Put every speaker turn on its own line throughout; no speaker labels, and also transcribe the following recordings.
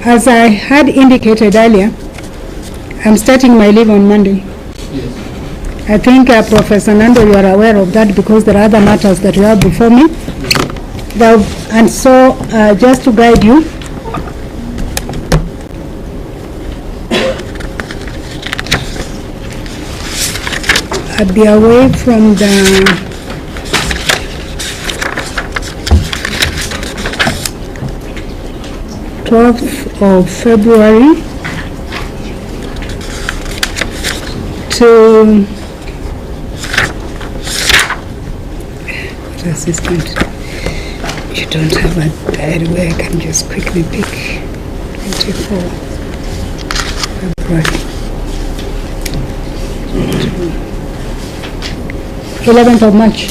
As I had indicated earlier, I'm starting my leave on Monday.
Yes.
I think Professor Nando, you are aware of that because there are other matters that you have before me. And so, just to guide you, I'll be away from the of February to assistant. You don't have a diary where I can just quickly pick 24 February 11th of March.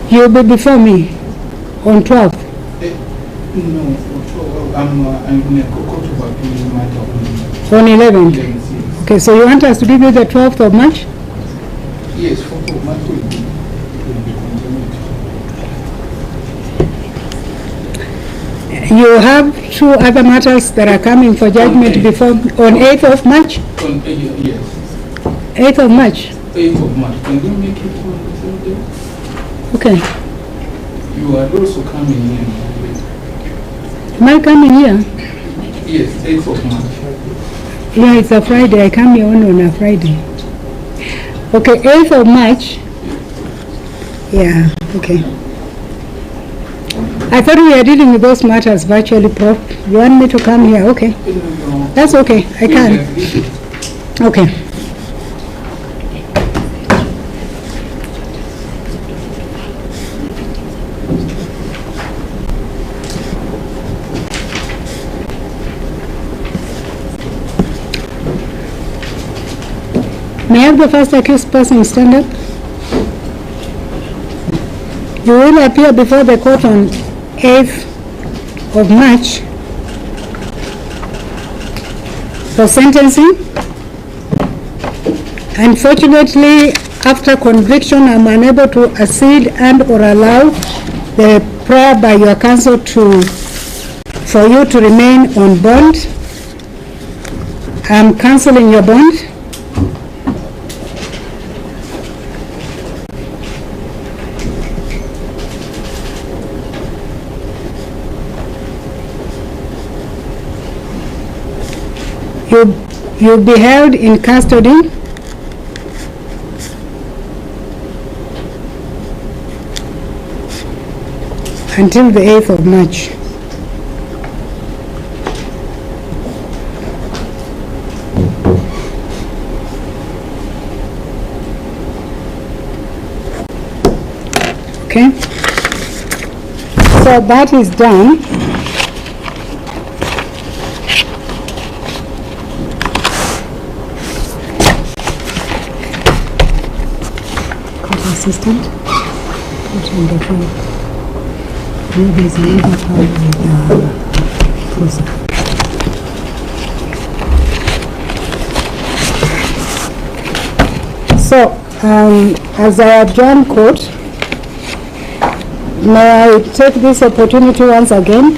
You'll be before me on 12th.
No, I'm in a
on 11th. Okay, so you want us to give you the 12th of March?
Yes, 4th of March will be
You have two other matters that are coming for judgment before on 8th of March?
Yes.
8th of March?
8th of March. Can you make it on the same day?
Okay.
You are also coming here.
Am I coming here?
Yes, 8th of March.
Yeah, it's a Friday. I come here only on a Friday. Okay, 8th of March. Yeah, okay. I thought we were dealing with those matters virtually, Prof. You want me to come here? Okay. That's okay. I can. Okay. May I have the first accused person stand up? You will appear before the court on 8th of March for sentencing. Unfortunately, after conviction, I'm unable to accede and or allow the prayer by your counsel for you to remain on bond. I'm cancelling your bond. You'll be held in custody until the 8th of March. Okay? So that is done. Assistant, put on the phone. Maybe there's another file with closer. So, as I adjourn court, may I take this opportunity once again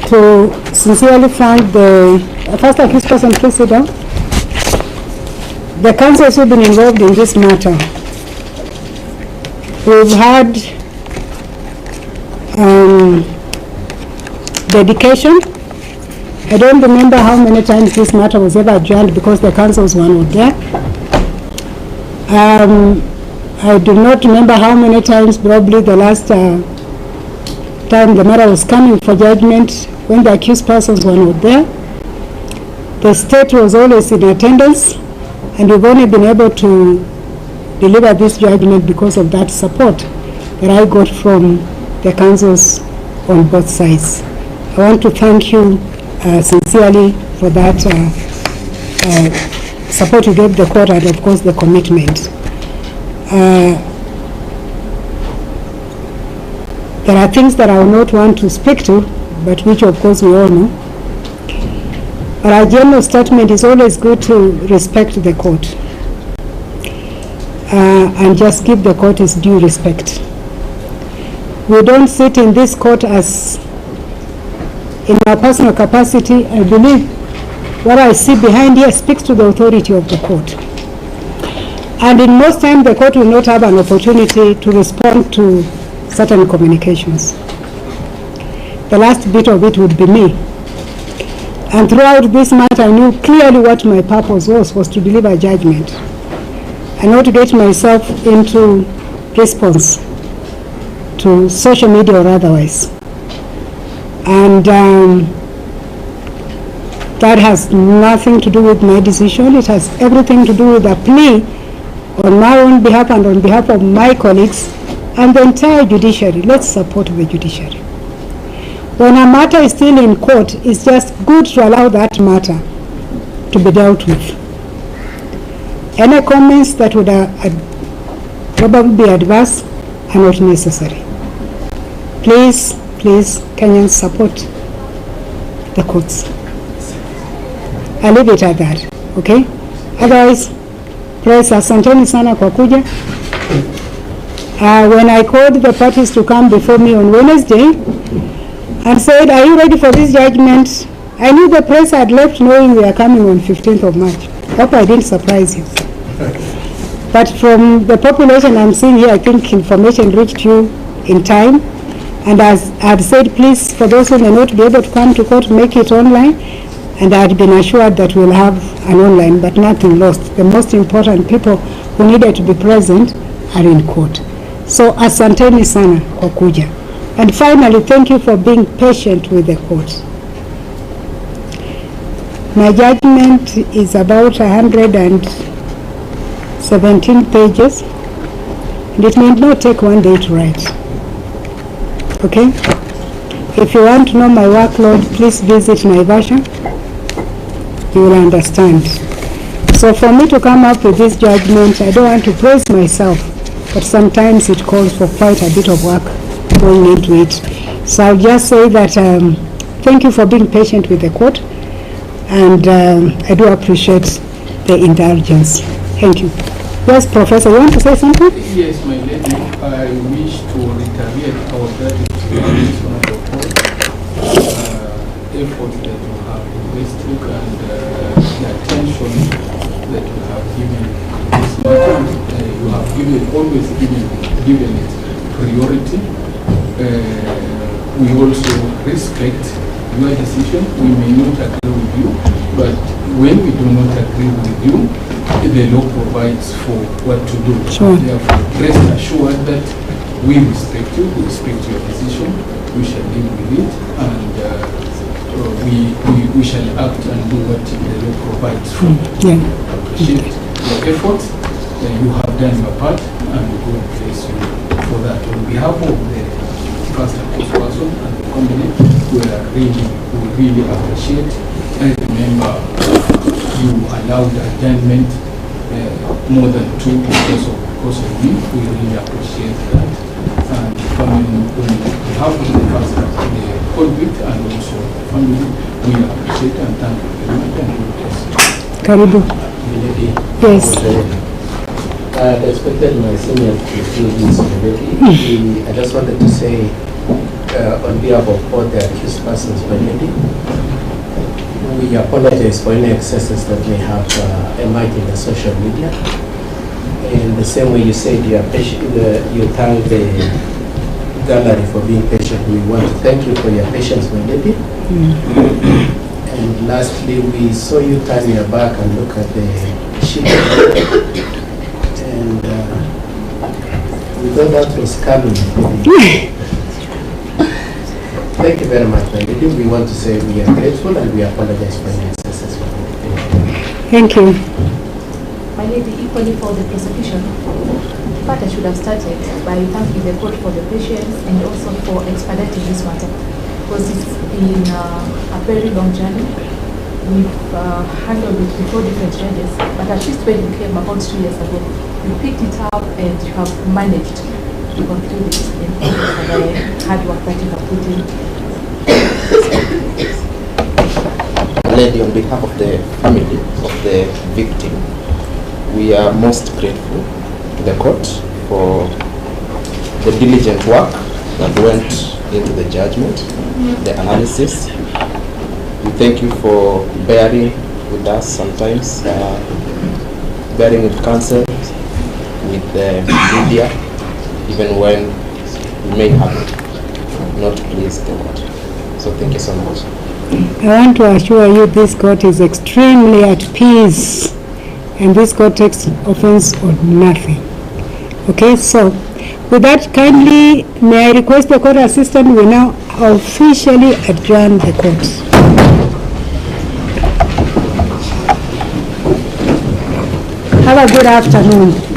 to sincerely thank the first accused person, please sit down. The counsels who have been involved in this matter. We've had dedication. I don't remember how many times this matter was ever adjourned because the counsels were not there. I do not remember how many times, probably the last time the matter was coming for judgment when the accused persons were not there. The state was always in attendance. And we've only been able to deliver this judgment because of that support that I got from the counsels on both sides. I want to thank you sincerely for that support you gave the court and of course the commitment. There are things that I will not want to speak to, but which of course we all know. But our general statement is always good to respect the court and just give the court its due respect. We don't sit in this court as in our personal capacity. I believe what I see behind here speaks to the authority of the court. And in most times, the court will not have an opportunity to respond to certain communications. The last bit of it would be me. And throughout this matter, I knew clearly what my purpose was to deliver judgment and not to get myself into response to social media or otherwise. And that has nothing to do with my decision. It has everything to do with a plea on my own behalf and on behalf of my colleagues and the entire judiciary. Let's support the judiciary. When a matter is still in court, it's just good to allow that matter to be dealt with. Any comments that would probably be adverse are not necessary. Please, Kenyans, support the courts. I'll leave it at that, okay? Otherwise, press, asanteni sana kwa kuja. When I called the parties to come before me on Wednesday and said, are you ready for this judgment? I knew the press had left knowing we are coming on 15th of March. Hope I didn't surprise you. But from the population I'm seeing here, I think information reached you in time. And as I had said, please, for those who may not be able to come to court, make it online. And I had been assured that we'll have an online, but nothing lost. The most important people who needed to be present are in court. So asanteni sana kwa kuja. And finally, thank you for being patient with the court. My judgment is about 117 pages, and it may not take one day to write. Okay? If you want to know my workload, please visit my version. You will understand. So for me to come up with this judgment, I don't want to praise myself, but sometimes it calls for quite a bit of work going into it. So I'll just say that thank you for being patient with the court, and I do appreciate the indulgence. Thank you. Yes, Professor, you want to say something?
Yes, my lady. I wish to reiterate our gratitude on the court, efforts that you have invested and the attention that you have given this matter. You have always given it priority. We also respect your decision. We may not agree with you, but when we do not agree with you, the law provides for what to do.
Sure.
Therefore, rest assured that we respect you, we respect your decision, we shall deal with it, and we shall act and do what the law provides for.
Yeah.
Appreciate your efforts. You have done your part, and God bless you for that. On behalf of the first person and the company, we really appreciate. I remember you allowed adjournment more than 2 because of me. We really appreciate that. And family, on behalf of the first the convict and also the family, we appreciate and thank you very much and God bless you.
Karibu. Yes.
I expected my senior to do this already. I just wanted to say, on behalf of all the accused persons, we apologize for any excesses that may have emerged in the social media. In the same way you said you are patient, you thank the gallery for being patient. We want to thank you for your patience, my lady. And lastly, we saw you turn your back and look at the sheet. And we thought that was coming. Thank you very much, my lady. We want to say we are grateful and we apologize for any excesses.
Thank you.
My lady, equally for the prosecution, but I should have started by thanking the court for the patience and also for expediting this matter, because it's been a very long journey. We've handled it before different judges, but at least when you came about 2 years ago, you picked it up and you have managed to conclude it. And thank you for the hard work that you have put in.
Lady, on behalf of the family of the victim, we are most grateful to the court for the diligent work that went into the judgment, the analysis. We thank you for bearing with us sometimes, bearing with counsel, with the media, even when we may have not pleased the court. So thank you so much.
I want to assure you this court is extremely at peace, and this court takes offense on nothing. Okay, so with that, kindly may I request the court assistant, we now officially adjourn the court. Have a good afternoon.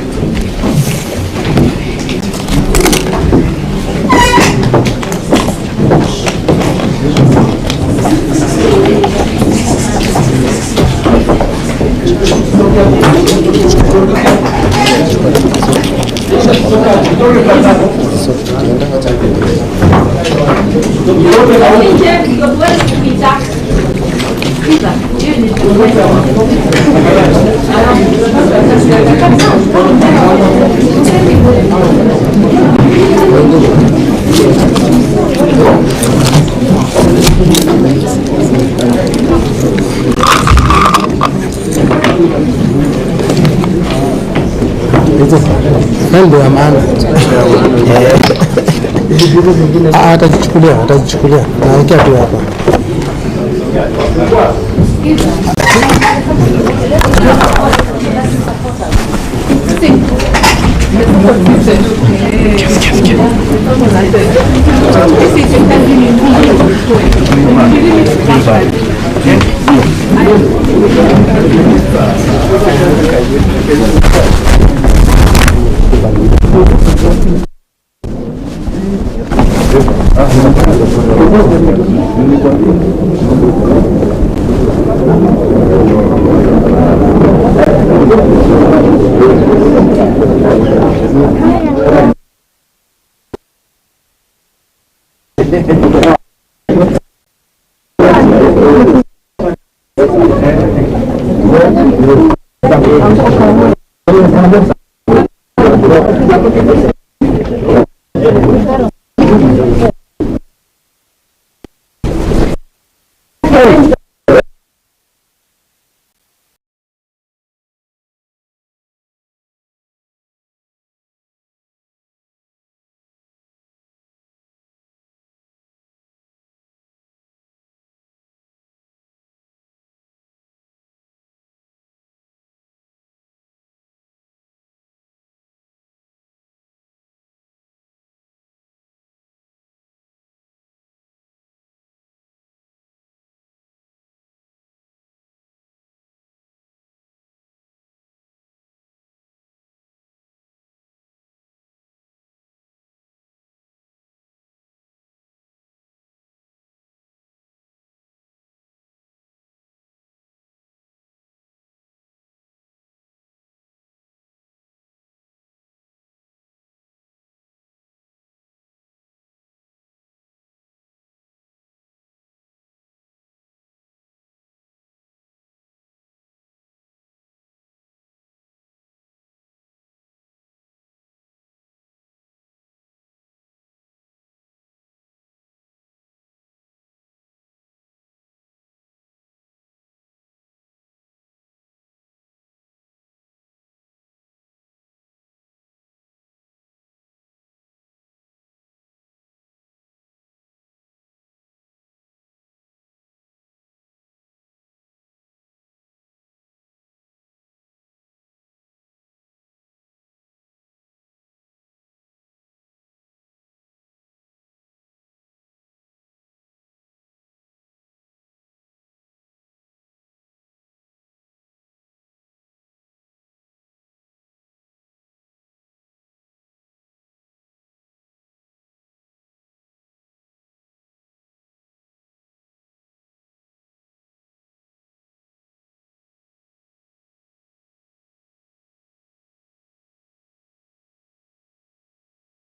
Atajichukulia nawekea tu hapa.